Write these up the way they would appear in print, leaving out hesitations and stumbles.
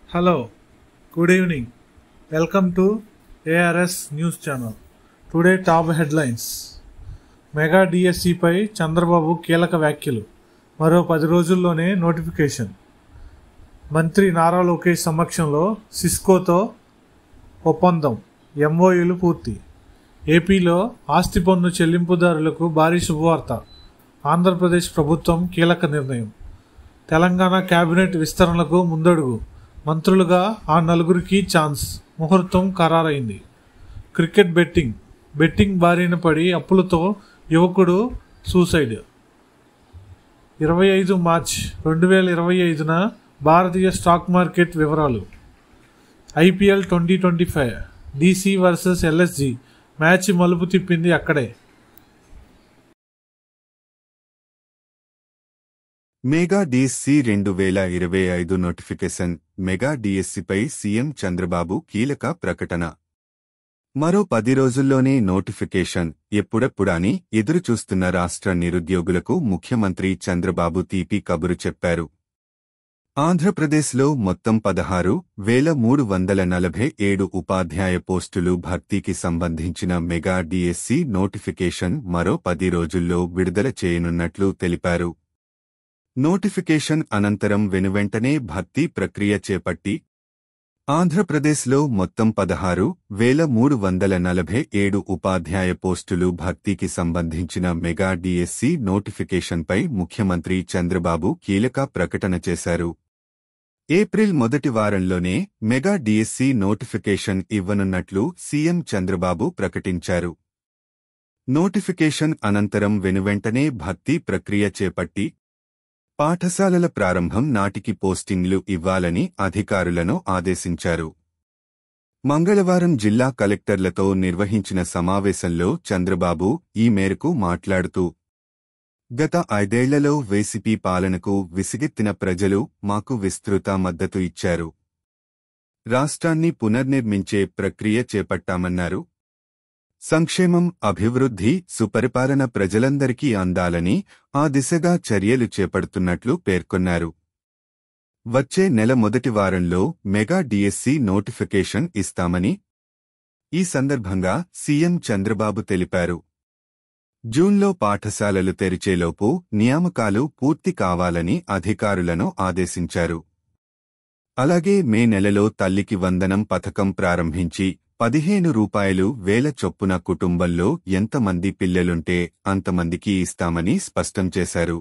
Hello, good evening. Welcome to ARS News Channel. Today top headlines. Mega డిఎస్సిపై చంద్రబాబు కీలక వ్యాఖ్యలు. మరో 10 రోజుల్లోనే నోటిఫికేషన్. మంత్రి నారా లోకేష్ సమక్షంలో సిస్కోతో ఒప్పందం. ఎంఓయూలు పూర్తి. ఏపీలో ఆస్తి పన్ను చెల్లింపుదారులకు భారీ శుభవార్త. ఆంధ్రప్రదేశ్ ప్రభుత్వం కీలక నిర్ణయం. తెలంగాణ కేబినెట్ విస్తరణలకు ముందడుగు. మంత్రులుగా ఆ నలుగురికి ఛాన్స్. ముహూర్తం ఖరారైంది. క్రికెట్ బెట్టింగ్ బారిన పడి అప్పులతో యువకుడు సూసైడ్. 25 మార్చి 2025న భారతీయ స్టాక్ మార్కెట్ వివరాలు. IPL 2025 DC versus LSG match మలుపు తిప్పింది అక్కడే. Mega DSC 2025 notification. మెగా డిఎస్సిపై సీఎం చంద్రబాబు కీలక ప్రకటన. మరో 10 రోజుల్లోనే నోటిఫికేషన్. ఎప్పుడెప్పుడాని ఎదురుచూస్తున్న రాష్ట్ర నిరుద్యోగులకు ముఖ్యమంత్రి చంద్రబాబు తీపి కబురు చెప్పారు. ఆంధ్రప్రదేశ్లో మొత్తం 16,347 ఉపాధ్యాయ పోస్టులు భర్తీకి సంబంధించిన మెగా డిఎస్సి నోటిఫికేషన్ మరో 10 రోజుల్లో విడుదల చేయనున్నట్లు తెలిపారు. నోటిఫికేషన్ అనంతరం వెనువెంటనే భర్తీ ప్రక్రియ చేపట్టి ఆంధ్రప్రదేశ్లో మొత్తం 16,347 ఉపాధ్యాయ పోస్టులు భర్తీకి సంబంధించిన మెగా డిఎస్సి నోటిఫికేషన్పై ముఖ్యమంత్రి చంద్రబాబు కీలక ప్రకటన చేశారు. ఏప్రిల్ మొదటి వారంలోనే మెగా డిఎస్సి నోటిఫికేషన్ ఇవ్వనున్నట్లు సీఎం చంద్రబాబు ప్రకటించారు. నోటిఫికేషన్ అనంతరం వెనువెంటనే భర్తీ ప్రక్రియ చేపట్టి పాఠశాలల ప్రారంభం నాటికి పోస్టింగ్లు ఇవ్వాలని అధికారులను ఆదేశించారు. మంగళవారం జిల్లా కలెక్టర్లతో నిర్వహించిన సమావేశంలో చంద్రబాబు ఈ మేరకు మాట్లాడుతూ, గత 5 ఏళ్లలో వైసీపీ పాలనకు విసిగెత్తిన ప్రజలు మాకు విస్తృత మద్దతు ఇచ్చారు. రాష్ట్రాన్ని పునర్నిర్మించే ప్రక్రియ చేపట్టామన్నారు. సంక్షేమం, అభివృద్ధి, సుపరిపాలన ప్రజలందరికీ అందాలని ఆ దిశగా చర్యలు చేపడుతున్నట్లు పేర్కొన్నారు. వచ్చే నెల మొదటి వారంలో మెగా డిఎస్సి నోటిఫికేషన్ ఇస్తామని ఈ సందర్భంగా సీఎం చంద్రబాబు తెలిపారు. జూన్లో పాఠశాలలు తెరిచేలోపు నియామకాలు పూర్తి కావాలని అధికారులను ఆదేశించారు. అలాగే మే నెలలో తల్లికి వందనం పథకం ప్రారంభించి 15 రూపాయలు చొప్పున కుటుంబంలో ఎంతమంది పిల్లలుంటే అంతమందికి ఇస్తామని స్పష్టం చేశారు.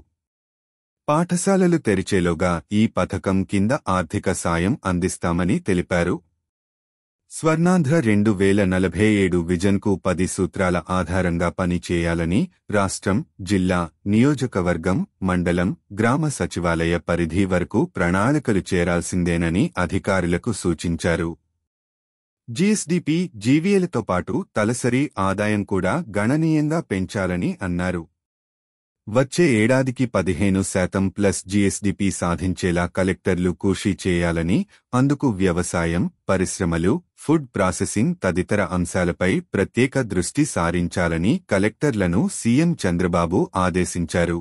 పాఠశాలలు తెరిచేలోగా ఈ పథకం కింద ఆర్థిక సాయం అందిస్తామని తెలిపారు. స్వర్ణాంధ్ర 2047 విజన్కు 10 సూత్రాల ఆధారంగా పనిచేయాలని రాష్ట్రం, జిల్లా, నియోజకవర్గం, మండలం, గ్రామ సచివాలయ పరిధి వరకు ప్రణాళికలు చేరాల్సిందేనని అధికారులకు సూచించారు. జీఎస్డీపీ, జీవీఎలతో పాటు తలసరి ఆదాయం కూడా గణనీయంగా పెంచాలని అన్నారు. వచ్చే ఏడాదికి 15% జీఎస్డీపీ సాధించేలా కలెక్టర్లు కృషి చేయాలని, అందుకు వ్యవసాయం, పరిశ్రమలు, ఫుడ్ ప్రాసెసింగ్ తదితర అంశాలపై ప్రత్యేక దృష్టి సారించాలని కలెక్టర్లను సీఎం చంద్రబాబు ఆదేశించారు.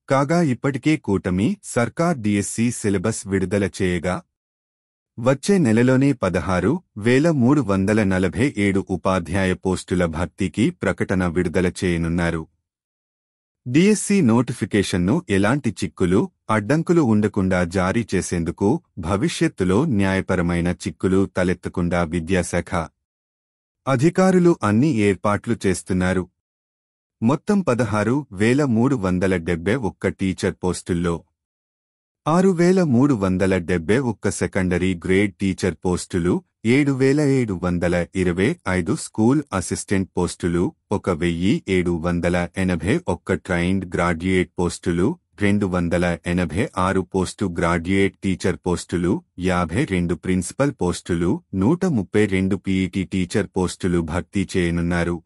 కాగా ఇప్పటికే కూటమి సర్కార్ డిఎస్సి సిలబస్ విడుదల చేయగా వచ్చే నెలలోనే 16,347 ఉపాధ్యాయ పోస్టుల భర్తీకి ప్రకటన విడుదల చేయనున్నారు. డిఎస్సి నోటిఫికేషన్ను ఎలాంటి చిక్కులు, అడ్డంకులు ఉండకుండా జారీ చేసేందుకు భవిష్యత్తులో న్యాయపరమైన చిక్కులు తలెత్తకుండా విద్యాశాఖ అధికారులు అన్ని ఏర్పాట్లు చేస్తున్నారు. మొత్తం 16,371 టీచర్ పోస్టుల్లో 6,371 సెకండరీ గ్రేడ్ టీచర్ పోస్టులు, 7,725 స్కూల్ అసిస్టెంట్ పోస్టులు, 1,781 ట్రైన్డ్ గ్రాడ్యుయేట్ పోస్టులు, 286 పోస్టు గ్రాడ్యుయేట్ టీచర్ పోస్టులు, 52 ప్రిన్సిపల్ పోస్టులు, 132 పీఈటీ టీచర్ పోస్టులు భర్తీ చేయనున్నారు.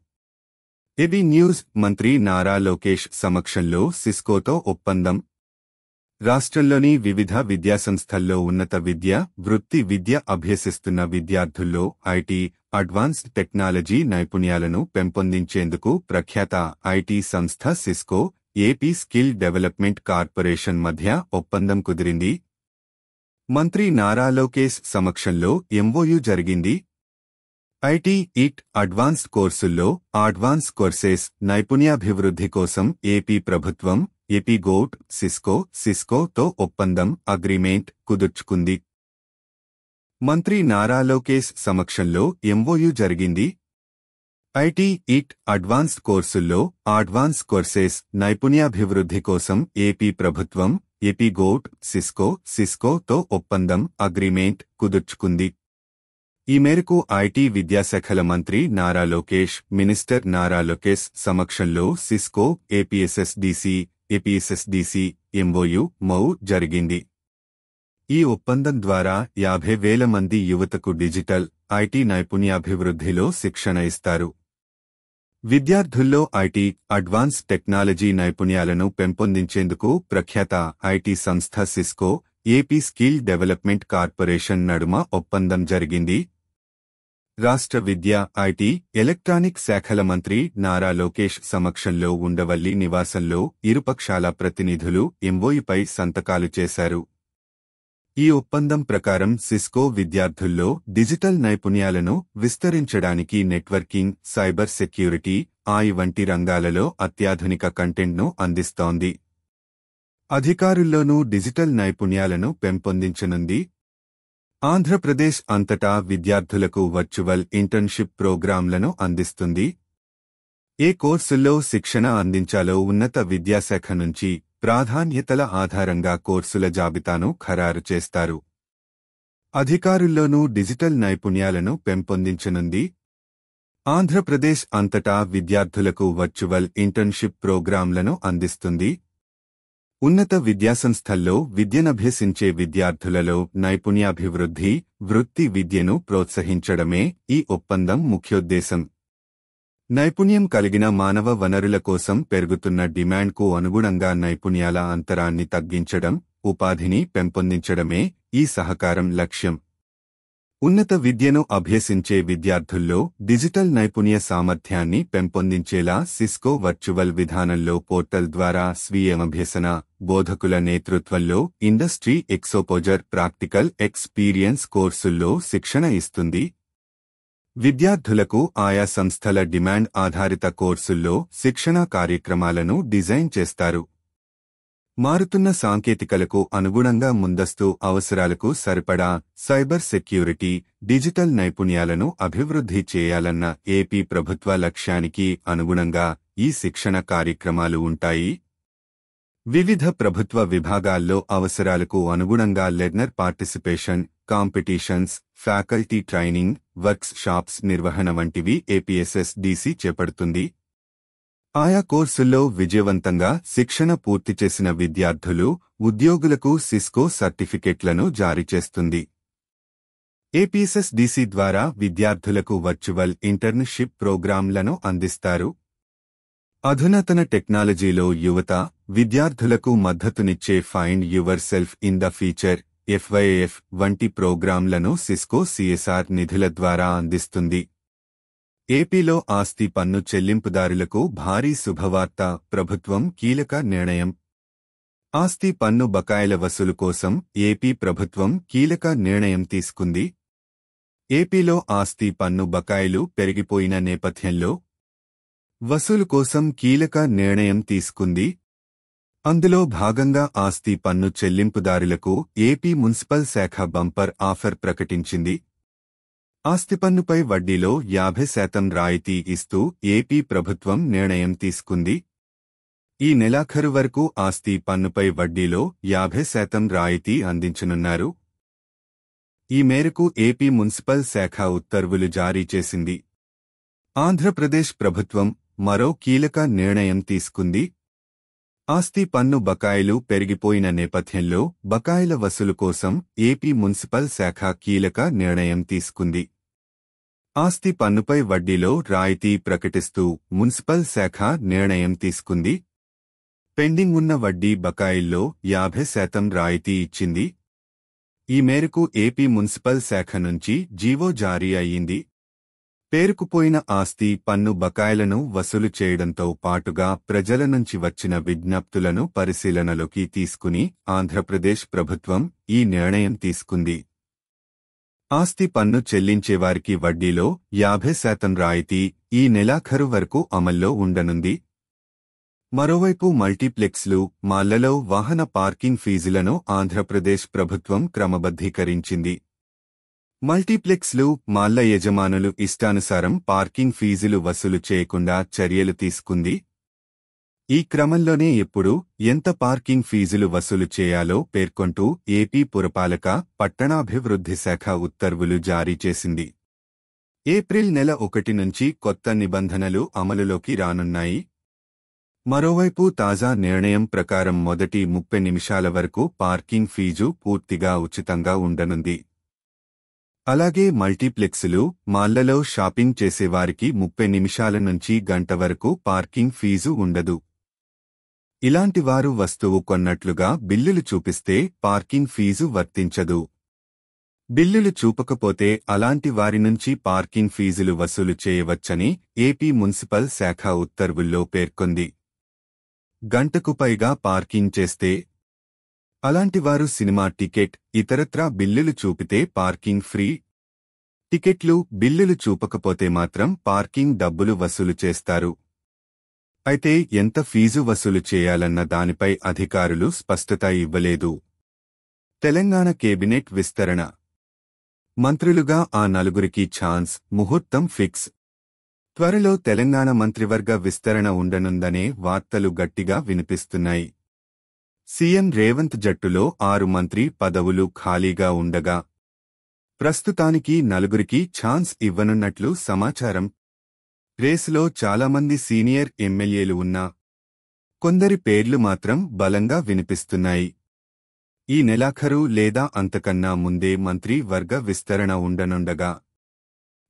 AB news. మంత్రి నారా లోకేష్ సమక్షంలో సిస్కోతో ఒప్పందం. రాష్ట్రంలోని వివిధ విద్యాసంస్థల్లో ఉన్నత విద్య, వృత్తి విద్య అభ్యసిస్తున్న విద్యార్థుల్లో ఐటీ, అడ్వాన్స్డ్ టెక్నాలజీ నైపుణ్యాలను పెంపొందించేందుకు ప్రఖ్యాత ఐటీ సంస్థ Cisco, AP skill development corporation మధ్య ఒప్పందం కుదిరింది. మంత్రి నారా లోకేష్ సమక్షంలో ఎంఓయు జరిగింది. ఐటీ ఇట్ అడ్వాన్స్డ్ కోర్సుల్లో అడ్వాన్స్ కోర్సెస్ నైపుణ్యాభివృద్ధి కోసం ఏపీ ప్రభుత్వం ఎపిగోట్ సిస్కోతో ఒప్పందం అగ్రిమెంట్ కుదుర్చుకుంది. మంత్రి నారా లోకేష్ సమక్షంలో ఎంఓయు జరిగింది. ఐటీ ఇట్ అడ్వాన్స్డ్ కోర్సుల్లో అడ్వాన్స్ కోర్సెస్ నైపుణ్యాభివృద్ధి కోసం ఏపీ ప్రభుత్వం ఎపిగోట్ సిస్కోతో ఒప్పందం అగ్రిమెంట్ కుదుర్చుకుంది. ఈ మేరకు ఐటీ విద్యాశాఖల మంత్రి నారా లోకేష్, మినిస్టర్ నారా లోకేష్ సమక్షంలో సిస్కో ఏపీఎస్ఎస్డిసి ఎంఓయు జరిగింది. ఈ ఒప్పందం ద్వారా 50,000 మంది యువతకు డిజిటల్, ఐటీ నైపుణ్యాభివృద్ధిలో శిక్షణ ఇస్తారు. విద్యార్థుల్లో ఐటీ, అడ్వాన్స్ టెక్నాలజీ నైపుణ్యాలను పెంపొందించేందుకు ప్రఖ్యాత ఐటీ సంస్థ Cisco, AP skill development corporation నడుమ ఒప్పందం జరిగింది. రాష్ట్ర విద్యా, ఐటీ, ఎలక్ట్రానిక్ శాఖల మంత్రి నారా లోకేష్ సమక్షంలో ఉండవల్లి నివాసంలో ఇరుపక్షాల ప్రతినిధులు ఎంఓయుపై సంతకాలు చేశారు. ఈ ఒప్పందం ప్రకారం సిస్కో విద్యార్థుల్లో డిజిటల్ నైపుణ్యాలను విస్తరించడానికి నెట్వర్కింగ్, సైబర్ సెక్యూరిటీ, వంటి రంగాలలో అత్యాధునిక కంటెంట్ను అందిస్తోంది. అధికారుల్లోనూ డిజిటల్ నైపుణ్యాలను పెంపొందించనుంది. ఆంధ్రప్రదేశ్ అంతటా విద్యార్థులకు వర్చువల్ ఇంటర్న్షిప్ ప్రోగ్రాంలను అందిస్తుంది. ఏ కోర్సుల్లో శిక్షణ అందించాలో ఉన్నత విద్యాశాఖ నుంచి ప్రాధాన్యతల ఆధారంగా కోర్సుల జాబితాను ఖరారు చేస్తారు. అధికారుల్లోనూ డిజిటల్ నైపుణ్యాలను పెంపొందించనుంది. ఆంధ్రప్రదేశ్ అంతటా విద్యార్థులకు వర్చువల్ ఇంటర్న్షిప్ ప్రోగ్రాంలను అందిస్తుంది. ఉన్నత విద్యాసంస్థల్లో విద్యనభ్యసించే విద్యార్థులలో నైపుణ్యాభివృద్ధి, వృత్తి విద్యను ప్రోత్సహించడమే ఈ ఒప్పందం ముఖ్యోద్దేశం. నైపుణ్యం కలిగిన మానవ వనరుల కోసం పెరుగుతున్న డిమాండ్కు అనుగుణంగా నైపుణ్యాల అంతరాన్ని తగ్గించడం, ఉపాధిని పెంపొందించడమే ఈ సహకారం లక్ష్యం. ఉన్నత విద్యను అభ్యసించే విద్యార్థుల్లో డిజిటల్ నైపుణ్య సామర్థ్యాన్ని పెంపొందించేలా సిస్కో వర్చువల్ విధానంలో పోర్టల్ ద్వారా స్వీయమభ్యసన, బోధకుల నేతృత్వంలో ఇండస్ట్రీ ఎక్స్పోజర్, ప్రాక్టికల్ ఎక్స్పీరియన్స్ కోర్సుల్లో శిక్షణ ఇస్తుంది. విద్యార్థులకు ఆయా సంస్థల డిమాండ్ ఆధారిత కోర్సుల్లో శిక్షణా కార్యక్రమాలను డిజైన్ చేస్తారు. మారుతున్న సాంకేతికలకు అనుగుణంగా ముందస్తు అవసరాలకు సరిపడా సైబర్ సెక్యూరిటీ, డిజిటల్ నైపుణ్యాలను అభివృద్ధి చేయాలన్న ఏపీ ప్రభుత్వ లక్ష్యానికి అనుగుణంగా ఈ శిక్షణ కార్యక్రమాలు ఉంటాయి. వివిధ ప్రభుత్వ విభాగాల్లో అవసరాలకు అనుగుణంగా learner participation, competitions, faculty training, works shops నిర్వహణ వంటివి ఏపీఎస్ఎస్డిసి చేపడుతుంది. ఆయా కోర్సుల్లో విజయవంతంగా శిక్షణ పూర్తి చేసిన విద్యార్థులు, ఉద్యోగులకు సిస్కో సర్టిఫికెట్లను జారీ చేస్తుంది. ఏపీఎస్ఎస్డిసి ద్వారా విద్యార్థులకు వర్చువల్ ఇంటర్న్షిప్ ప్రోగ్రాంలను అందిస్తారు. అధునాతన టెక్నాలజీలో యువత, విద్యార్థులకు మద్దతునిచ్చే find yourself in the future FYF వంటి ప్రోగ్రాంలను సిస్కో CSR నిధుల ద్వారా అందిస్తుంది. ఏపీలో ఆస్తి పన్ను చెల్లింపుదారులకు భారీ శుభవార్త, ప్రభుత్వం కీలక నిర్ణయం. ఆస్తి పన్ను బకాయిల వసూలు కోసం ఏపీ ప్రభుత్వం కీలక నిర్ణయం తీసుకుంది. ఏపీలో ఆస్తి పన్ను బకాయిలు పెరిగిపోయిన నేపథ్యంలో వసూలు కోసం కీలక నిర్ణయం తీసుకుంది. అందులో భాగంగా ఆస్తి పన్ను చెల్లింపుదారులకు ఏపీ మున్సిపల్ శాఖ బంపర్ ఆఫర్ ప్రకటించింది. ఆస్తి పన్నుపై వడ్డీలో 50% రాయితీ ఇస్తూ ఏపీ ప్రభుత్వం నిర్ణయం తీసుకుంది. ఈ నెలాఖరు వరకు ఆస్తి పన్నుపై వడ్డీలో 50% రాయితీ అందించనున్నారు. ఈ మేరకు ఏపీ మున్సిపల్ శాఖ ఉత్తర్వులు జారీ చేసింది. ఆంధ్రప్రదేశ్ ప్రభుత్వం మరో కీలక నిర్ణయం తీసుకుంది. ఆస్తి పన్ను బకాయిలు పెరిగిపోయిన నేపథ్యంలో బకాయిల వసూలు కోసం ఏపీ మున్సిపల్ శాఖ కీలక నిర్ణయం తీసుకుంది. ఆస్తి పన్నుపై వడ్డీలో రాయితీ ప్రకటిస్తూ మున్సిపల్ శాఖ నిర్ణయం తీసుకుంది. పెండింగ్ ఉన్న వడ్డీ బకాయిల్లో 50% రాయితీ ఇచ్చింది. ఈ మేరకు ఏపీ మున్సిపల్ శాఖ నుంచి జీవో జారీ అయ్యింది. పేరుకుపోయిన ఆస్తి పన్ను బకాయిలను వసూలు చేయడంతో పాటుగా ప్రజల నుంచి వచ్చిన విజ్ఞప్తులను పరిశీలనలోకి తీసుకుని ఆంధ్రప్రదేశ్ ప్రభుత్వం ఈ నిర్ణయం తీసుకుంది. ఆస్తి పన్ను చెల్లించేవారికి వడ్డీలో 50% రాయితీ ఈ నెలాఖరు వరకు అమల్లో ఉండనుంది. మరోవైపు మల్టీప్లెక్స్లు, మాళ్లలో వాహన పార్కింగ్ ఫీజులను ఆంధ్రప్రదేశ్ ప్రభుత్వం క్రమబద్ధీకరించింది. మల్టీప్లెక్స్లు, మాళ్ల యజమానులు ఇష్టానుసారం పార్కింగ్ ఫీజులు వసూలు చేయకుండా చర్యలు తీసుకుంది. ఈ క్రమంలోనే ఎప్పుడు, ఎంత పార్కింగ్ ఫీజులు వసూలు చేయాలో పేర్కొంటూ ఏపీ పురపాలక, పట్టణాభివృద్ధి శాఖ ఉత్తర్వులు జారీ చేసింది. ఏప్రిల్ నెల 1 నుంచి కొత్త నిబంధనలు అమలులోకి రానున్నాయి. మరోవైపు తాజా నిర్ణయం ప్రకారం మొదటి 30 నిమిషాల వరకు పార్కింగ్ ఫీజు పూర్తిగా ఉచితంగా ఉండనుంది. అలాగే మల్టీప్లెక్సులు, మాళ్లలో షాపింగ్ చేసేవారికి 30 నిమిషాల నుంచి గంట వరకు పార్కింగ్ ఫీజు ఉండదు. ఇలాంటి వారు వస్తువు కొన్నట్లుగా బిల్లులు చూపిస్తే పార్కింగ్ ఫీజు వర్తించదు. బిల్లులు చూపకపోతే అలాంటి వారి నుంచి పార్కింగ్ ఫీజులు వసూలు చేయవచ్చని ఏపీ మున్సిపల్ శాఖ ఉత్తర్వుల్లో పేర్కొంది. గంటకు పైగా పార్కింగ్ చేస్తే, అలాంటివారు సినిమా టికెట్, ఇతరత్రా బిల్లులు చూపితే పార్కింగ్ ఫ్రీ. టికెట్లు, బిల్లులు చూపకపోతే మాత్రం పార్కింగ్ డబ్బులు వసూలు చేస్తారు. అయితే ఎంత ఫీజు వసూలు చేయాలన్న దానిపై అధికారులు స్పష్టత ఇవ్వలేదు. తెలంగాణ కేబినెట్ విస్తరణ. మంత్రులుగా ఆ 4 ఛాన్స్, ముహూర్తం ఫిక్స్. త్వరలో తెలంగాణ మంత్రివర్గ విస్తరణ ఉండనుందనే వార్తలు గట్టిగా వినిపిస్తున్నాయి. సీఎం రేవంత్ జట్టులో 6 మంత్రి పదవులు ఖాళీగా ఉండగా ప్రస్తుతానికి 4 ఛాన్స్ ఇవ్వనున్నట్లు సమాచారం. రేసులో చాలామంది సీనియర్ ఎమ్మెల్యేలు ఉన్నా కొందరి పేర్లు మాత్రం బలంగా వినిపిస్తున్నాయి. ఈ నెలాఖరు లేదా అంతకన్నా ముందే మంత్రి వర్గ విస్తరణ ఉండనుండగా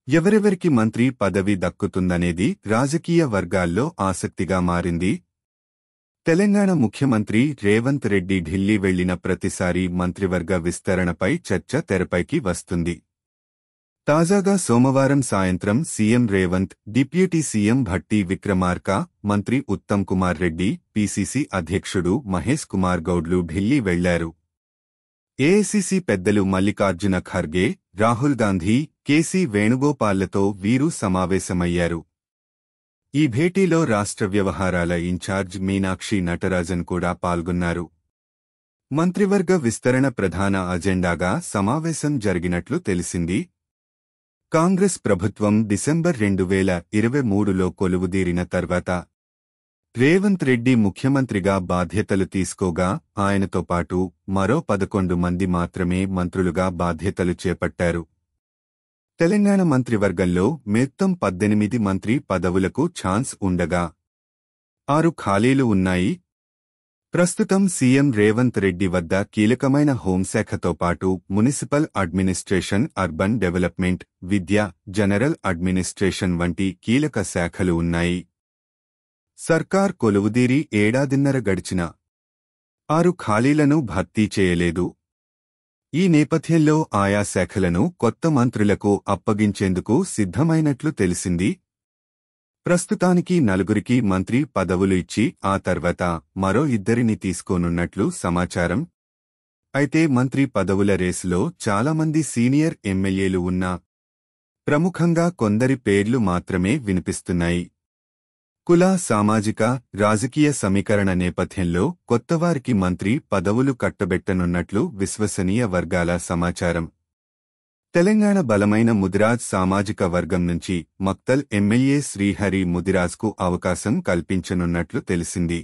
ఎవరెవరికి మంత్రి పదవి దక్కుతుందనేది రాజకీయ వర్గాల్లో ఆసక్తిగా మారింది. తెలంగాణ ముఖ్యమంత్రి రేవంత్ రెడ్డి ఢిల్లీ వెళ్లిన ప్రతిసారీ మంత్రివర్గ విస్తరణపై చర్చ తెరపైకి వస్తుంది. తాజాగా సోమవారం సాయంత్రం CM Revanth, deputy CM Bhatti Vikramarka, మంత్రి ఉత్తమ్ కుమార్ రెడ్డి, పీసీసీ అధ్యక్షుడు మహేష్ కుమార్ గౌడ్లు ఢిల్లీ వెళ్లారు. ఏఐసీసీ పెద్దలు మల్లికార్జున ఖర్గే, రాహుల్ గాంధీ, కేసీ వేణుగోపాల్లతో వీరు సమావేశమయ్యారు. ఈ భేటీలో రాష్ట్ర వ్యవహారాల ఇన్ఛార్జ్ మీనాక్షి నటరాజన్ కూడా పాల్గొన్నారు. మంత్రివర్గ విస్తరణ ప్రధాన అజెండాగా సమావేశం జరిగినట్లు తెలిసింది. కాంగ్రెస్ ప్రభుత్వం డిసెంబర్ 2023లో కొలువుదీరిన తర్వాత రేవంత్ రెడ్డి ముఖ్యమంత్రిగా బాధ్యతలు తీసుకోగా ఆయనతో పాటు మరో 11 మంది మాత్రమే మంత్రులుగా బాధ్యతలు చేపట్టారు. తెలంగాణ మంత్రివర్గంలో మొత్తం 18 మంత్రి పదవులకు ఛాన్స్ ఉండగా 6 ఖాళీలు ఉన్నాయి. ప్రస్తుతం సీఎం రేవంత్ రెడ్డి వద్ద కీలకమైన హోంశాఖతో పాటు మునిసిపల్ అడ్మినిస్ట్రేషన్, అర్బన్ డెవలప్మెంట్, విద్య, జనరల్ అడ్మినిస్ట్రేషన్ వంటి కీలక శాఖలు ఉన్నాయి. సర్కార్ కొలువుదీరి ఏడాదిన్నర గడిచినా 6 ఖాళీలను భర్తీ చేయలేదు. ఈ నేపథ్యంలో ఆయా శాఖలను కొత్త మంత్రులకు అప్పగించేందుకు సిద్ధమైనట్లు తెలిసింది. ప్రస్తుతానికి 4 మంత్రి పదవులు ఇచ్చి ఆ తర్వాత మరో 2 తీసుకోనున్నట్లు సమాచారం. అయితే మంత్రి పదవుల రేసులో చాలామంది సీనియర్ ఎమ్మెల్యేలు ఉన్నా ప్రముఖంగా కొందరి పేర్లు మాత్రమే వినిపిస్తున్నాయి. కుల, సామాజిక, రాజకీయ సమీకరణ నేపథ్యంలో కొత్తవారికి మంత్రి పదవులు కట్టబెట్టనున్నట్లు విశ్వసనీయ వర్గాల సమాచారం. తెలంగాణ బలమైన ముదిరాజ్ సామాజిక వర్గం నుంచి మక్తల్ ఎమ్మెల్యే శ్రీహరి ముదిరాజ్కు అవకాశం కల్పించనున్నట్లు తెలిసింది.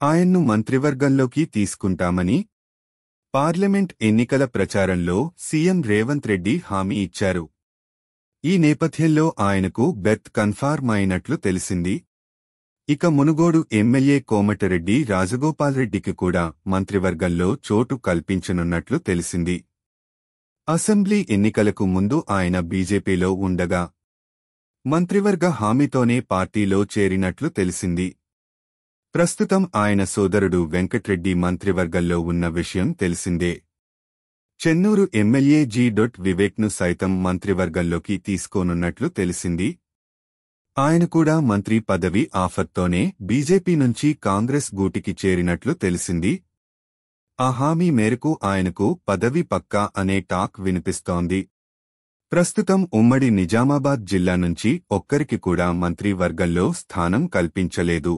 ఆయన్ను మంత్రివర్గంలోకి తీసుకుంటామని పార్లమెంట్ ఎన్నికల ప్రచారంలో సీఎం రేవంత్ రెడ్డి హామీ ఇచ్చారు. ఈ నేపథ్యంలో ఆయనకు బెర్త్ కన్ఫర్మ్ అయినట్లు తెలిసింది. ఇక మునుగోడు ఎమ్మెల్యే కోమటిరెడ్డి రాజగోపాల్రెడ్డికి కూడా మంత్రివర్గంలో చోటు కల్పించనున్నట్లు తెలిసింది. అసెంబ్లీ ఎన్నికలకు ముందు ఆయన బీజేపీలో ఉండగా మంత్రివర్గ హామీతోనే పార్టీలో చేరినట్లు తెలిసింది. ప్రస్తుతం ఆయన సోదరుడు వెంకట్రెడ్డి మంత్రివర్గంలో ఉన్న విషయం తెలిసిందే. Chennur MLA G. వివేక్ను సైతం మంత్రివర్గంలోకి తీసుకోనున్నట్లు తెలిసింది. ఆయన కూడా మంత్రి పదవి ఆఫర్తోనే బీజేపీ నుంచి కాంగ్రెస్ గూటికి చేరినట్లు తెలిసింది. ఆ హామీ మేరకు ఆయనకు పదవి పక్కా అనే టాక్ వినిపిస్తోంది. ప్రస్తుతం ఉమ్మడి నిజామాబాద్ జిల్లా నుంచి ఒక్కరికి కూడా మంత్రివర్గంలో స్థానం కల్పించలేదు.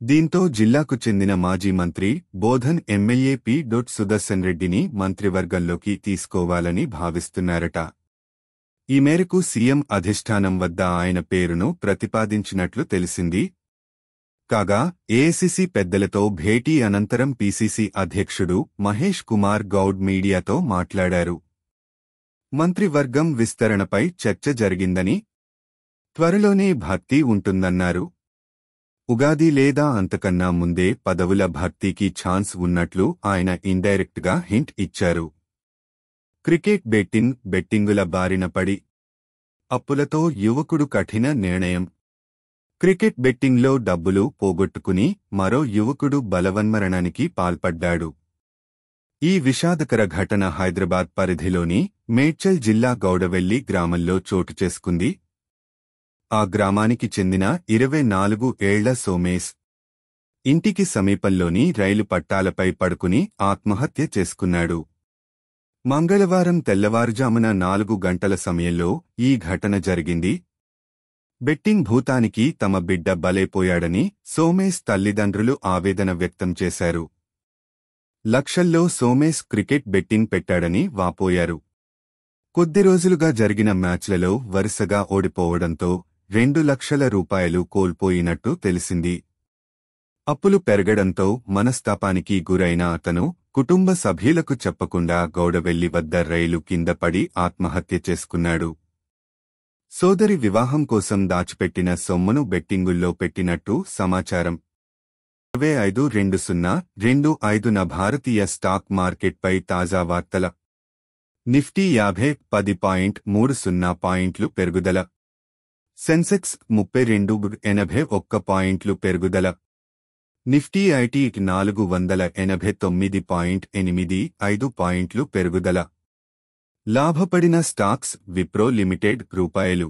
దీంతో జిల్లాకు చెందిన మాజీ మంత్రి బోధన్ ఎమ్మెల్యే పి. సుదర్శన్ రెడ్డిని మంత్రివర్గంలోకి తీసుకోవాలని భావిస్తున్నారట. ఈ మేరకు సీఎం అధిష్టానం వద్ద ఆయన పేరును ప్రతిపాదించినట్లు తెలిసింది. కాగా ఏఐసీసీ పెద్దలతో భేటీ అనంతరం పీసీసీ అధ్యక్షుడు మహేష్ కుమార్ గౌడ్ మీడియాతో మాట్లాడారు. మంత్రివర్గం విస్తరణపై చర్చ జరిగిందని, త్వరలోనే భర్తీ ఉంటుందన్నారు. ఉగాది లేదా అంతకన్నా ముందే పదవుల భర్తీకి ఛాన్స్ ఉన్నట్లు ఆయన ఇండైరెక్ట్గా హింట్ ఇచ్చారు. క్రికెట్ బెట్టింగుల బారిన పడి అప్పులతో యువకుడు కఠిన నిర్ణయం. క్రికెట్ బెట్టింగ్లో డబ్బులు పోగొట్టుకుని మరో యువకుడు బలవన్మరణానికి పాల్పడ్డాడు. ఈ విషాదకర ఘటన హైదరాబాద్ పరిధిలోని మేడ్చల్ జిల్లా గౌడవెల్లి గ్రామంలో చోటు చేసుకుంది. ఆ గ్రామానికి చెందిన 24 ఏళ్ల సోమేశ్ ఇంటికి సమీపంలోని రైలు పట్టాలపై పడుకుని ఆత్మహత్య చేసుకున్నాడు. మంగళవారం తెల్లవారుజామున 4 గంటల సమయంలో ఈ ఘటన జరిగింది. బెట్టింగ్ భూతానికి తమ బిడ్డ బలైపోయాడని సోమేశ్ తల్లిదండ్రులు ఆవేదన వ్యక్తం చేశారు. లక్షల్లో సోమేశ్ క్రికెట్ బెట్టింగ్ పెట్టాడని వాపోయారు. కొద్ది రోజులుగా జరిగిన మ్యాచ్లలో వరుసగా ఓడిపోవడంతో 2 లక్షల రూపాయలు కోల్పోయినట్టు తెలిసింది. అప్పులు పెరగడంతో మనస్తాపానికి గురైన అతను కుటుంబ సభ్యులకు చెప్పకుండా గౌడవెల్లి వద్ద రైలు కింద పడి ఆత్మహత్య చేసుకున్నాడు. సోదరి వివాహం కోసం దాచిపెట్టిన సొమ్మును బెట్టింగుల్లో పెట్టినట్టు సమాచారం. 25/2025న భారతీయ స్టాక్ మార్కెట్పై తాజా వార్తల. నిఫ్టీ 50.10.30 పాయింట్లు పెరుగుదల. సెన్సెక్స్ 32.81 పాయింట్లు పెరుగుదల. నిఫ్టీ ఐటీ 489.85 పాయింట్లు పెరుగుదల. లాభపడిన స్టాక్స్ విప్రో లిమిటెడ్ రూపాయలు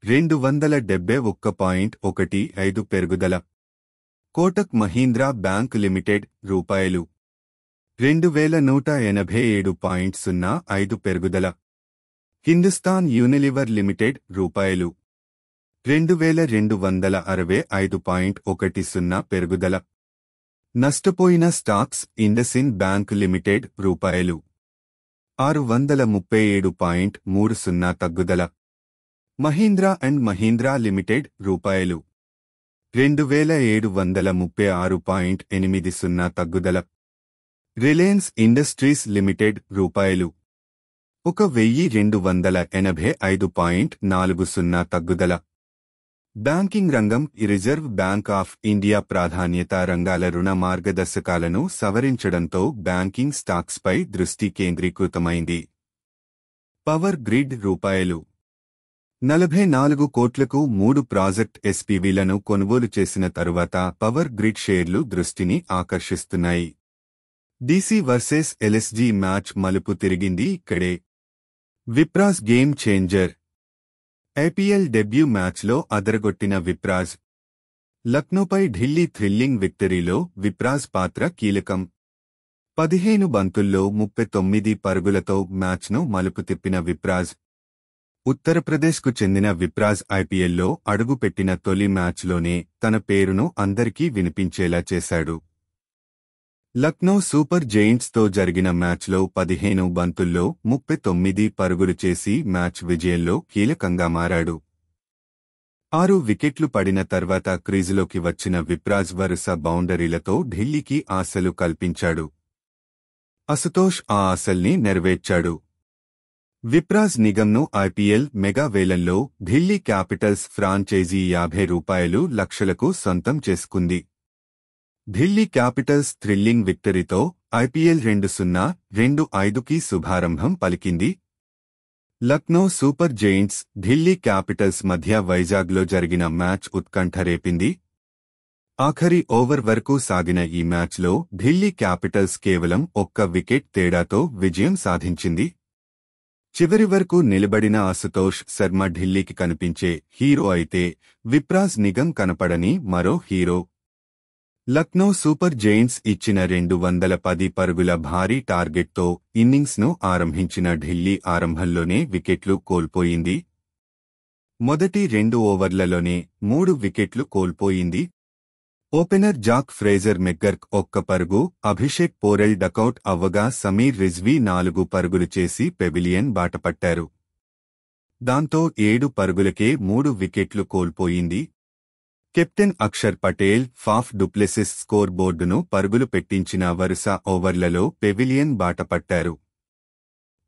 271.15 పెరుగుదల. కోటక్ మహీంద్రా బ్యాంక్ లిమిటెడ్ రూపాయలు 2187.05 పెరుగుదల. హిందుస్థాన్ యూనిలివర్ లిమిటెడ్ రూపాయలు 2265.10 పెరుగుదల. నష్టపోయిన స్టాక్స్ ఇండసిన్ బ్యాంక్ లిమిటెడ్ రూపాయలు 637.30 తగ్గుదల. మహీంద్రా అండ్ మహీంద్రా లిమిటెడ్ రూపాయలు 2736.80 తగ్గుదల. రిలయన్స్ ఇండస్ట్రీస్ లిమిటెడ్ రూపాయలు 1285.40 తగ్గుదల. బ్యాంకింగ్ రంగం. రిజర్వ్ బ్యాంక్ ఆఫ్ ఇండియా ప్రాధాన్యతా రంగాల రుణ మార్గదర్శకాలను సవరించడంతో బ్యాంకింగ్ స్టాక్స్పై దృష్టి కేంద్రీకృతమైంది. పవర్ గ్రిడ్ రూపాయలు 44 కోట్లకు 3 ప్రాజెక్ట్ ఎస్పీవీలను కొనుగోలు చేసిన తరువాత పవర్ గ్రిడ్ షేర్లు దృష్టిని ఆకర్షిస్తున్నాయి. డీసీ వర్సెస్ ఎల్ఎస్జీ మ్యాచ్ మలుపు తిరిగింది ఇక్కడే. Vipraj game changer. IPL debut మ్యాచ్లో అదరగొట్టిన విప్రాజ్. లక్నోపై ఢిల్లీ థ్రిల్లింగ్ విక్టరీలో విప్రాజ్ పాత్ర కీలకం. 15 బంతుల్లో 39 పరుగులతో మ్యాచ్ను మలుపు తిప్పిన విప్రాజ్. ఉత్తరప్రదేశ్కు చెందిన విప్రాజ్ ఐపీఎల్లో అడుగుపెట్టిన తొలి మ్యాచ్లోనే తన పేరును అందరికీ వినిపించేలా చేశాడు. లక్నో సూపర్ జెయింట్స్తో జరిగిన మ్యాచ్లో 15 బంతుల్లో 39 పరుగులు చేసి మ్యాచ్ విజయంలో కీలకంగా మారాడు. 6 వికెట్లు పడిన తర్వాత క్రీజులోకి వచ్చిన విప్రాజ్ వరుస బౌండరీలతో ఢిల్లీకి ఆశలు కల్పించాడు. అశుతోష్ ఆ ఆశల్ని నెరవేర్చాడు. విప్రాజ్ నిగమ్ను ఐపీఎల్ మెగా వేలంలో ఢిల్లీ క్యాపిటల్స్ ఫ్రాంచైజీ 50 లక్షలకు సొంతం చేసుకుంది. ఢిల్లీ క్యాపిటల్స్ థ్రిల్లింగ్ విక్టరీతో ఐపీఎల్ 2025కి శుభారంభం పలికింది. Lucknow super giants, Delhi Capitals మధ్య వైజాగ్లో జరిగిన మ్యాచ్ ఉత్కంఠ రేపింది. ఆఖరి ఓవర్ వరకు సాగిన ఈ మ్యాచ్లో ఢిల్లీ క్యాపిటల్స్ కేవలం 1 వికెట్ తేడాతో విజయం సాధించింది. చివరి వరకు నిలబడిన అశుతోష్ శర్మ ఢిల్లీకి కనిపించే హీరో అయితే విప్రాజ్ నిగమ్ కనపడని మరో హీరో. లక్నో సూపర్ జెయింట్స్ ఇచ్చిన 210 పరుగుల భారీ టార్గెట్తో ఇన్నింగ్స్ను ఆరంభించిన ఢిల్లీ ఆరంభంలోనే వికెట్లు కోల్పోయింది. మొదటి 2 ఓవర్లలోనే 3 వికెట్లు కోల్పోయింది. ఓపెనర్ జాక్ ఫ్రేజర్ మెగ్గర్క్ 1 పరుగు, అభిషేక్ పోరెల్ డకౌట్ అవ్వగా సమీర్ రిజ్వీ 4 పరుగులు చేసి పెవిలియన్ బాటపట్టారు. దాంతో 7 పరుగులకే 3 వికెట్లు కోల్పోయింది. Captain Axar Patel, Faf du Plessis score బోర్డును పరుగులు పెట్టించిన వరుస ఓవర్లలో పెవిలియన్ బాటపట్టారు.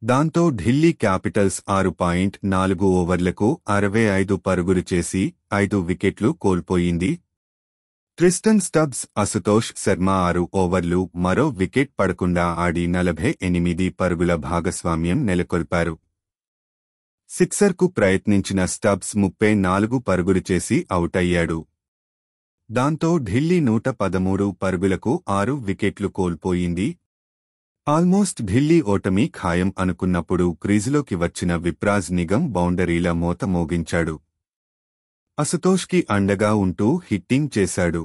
దాంతో ఢిల్లీ క్యాపిటల్స్ 6.4 ఓవర్లకు 65 పరుగులు చేసి 5 వికెట్లు కోల్పోయింది. ట్రిస్టన్ స్టబ్స్, అశుతోష్ శర్మ 6 ఓవర్లు మరో వికెట్ పడకుండా ఆడి 48 పరుగుల భాగస్వామ్యం నెలకొల్పారు. సిక్సర్కు ప్రయత్నించిన స్టబ్స్ 34 పరుగులు చేసి అవుటయ్యాడు. దాంతో ఢిల్లీ 113 పరుగులకు 6 వికెట్లు కోల్పోయింది. ఆల్మోస్ట్ ఢిల్లీ ఓటమి ఖాయం అనుకున్నప్పుడు క్రీజులోకి వచ్చిన విప్రాజ్ నిగమ్ బౌండరీల మోత మోగించాడు. అశుతోష్కి అండగా ఉంటూ హిట్టింగ్ చేశాడు.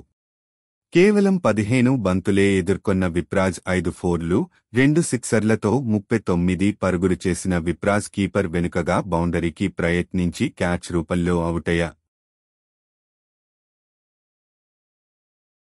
కేవలం 15 బంతులే ఎదుర్కొన్న విప్రాజ్ 5 ఫోర్లు, 2 సిక్సర్లతో 39 పరుగులు చేసిన విప్రాజ్ కీపర్ వెనుకగా బౌండరీకి ప్రయత్నించి క్యాచ్ రూపంలో అవుటయ్యా.